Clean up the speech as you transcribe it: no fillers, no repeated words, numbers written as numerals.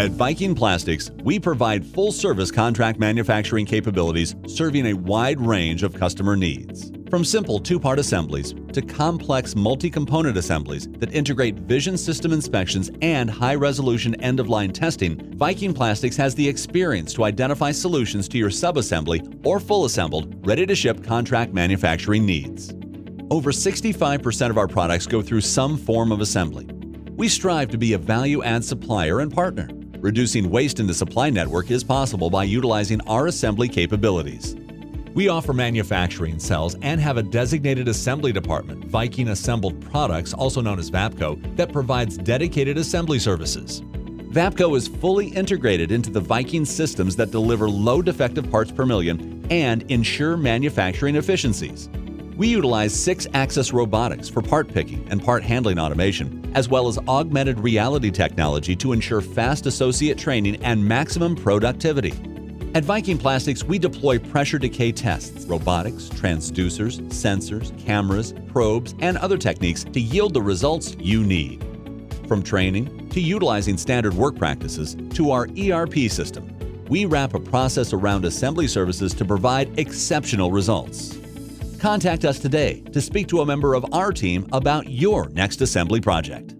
At Viking Plastics, we provide full-service contract manufacturing capabilities serving a wide range of customer needs. From simple two-part assemblies to complex multi-component assemblies that integrate vision system inspections and high-resolution end-of-line testing, Viking Plastics has the experience to identify solutions to your sub-assembly or full-assembled, ready-to-ship contract manufacturing needs. Over 65% of our products go through some form of assembly. We strive to be a value-add supplier and partner. Reducing waste in the supply network is possible by utilizing our assembly capabilities. We offer manufacturing cells and have a designated assembly department, Viking Assembled Products, also known as VAPCO, that provides dedicated assembly services. VAPCO is fully integrated into the Viking systems that deliver low defective parts per million and ensure manufacturing efficiencies. We utilize 6-axis robotics for part picking and part handling automation, as well as augmented reality technology to ensure fast associate training and maximum productivity. At Viking Plastics, we deploy pressure decay tests, robotics, transducers, sensors, cameras, probes, and other techniques to yield the results you need. From training to utilizing standard work practices to our ERP system, we wrap a process around assembly services to provide exceptional results. Contact us today to speak to a member of our team about your next assembly project.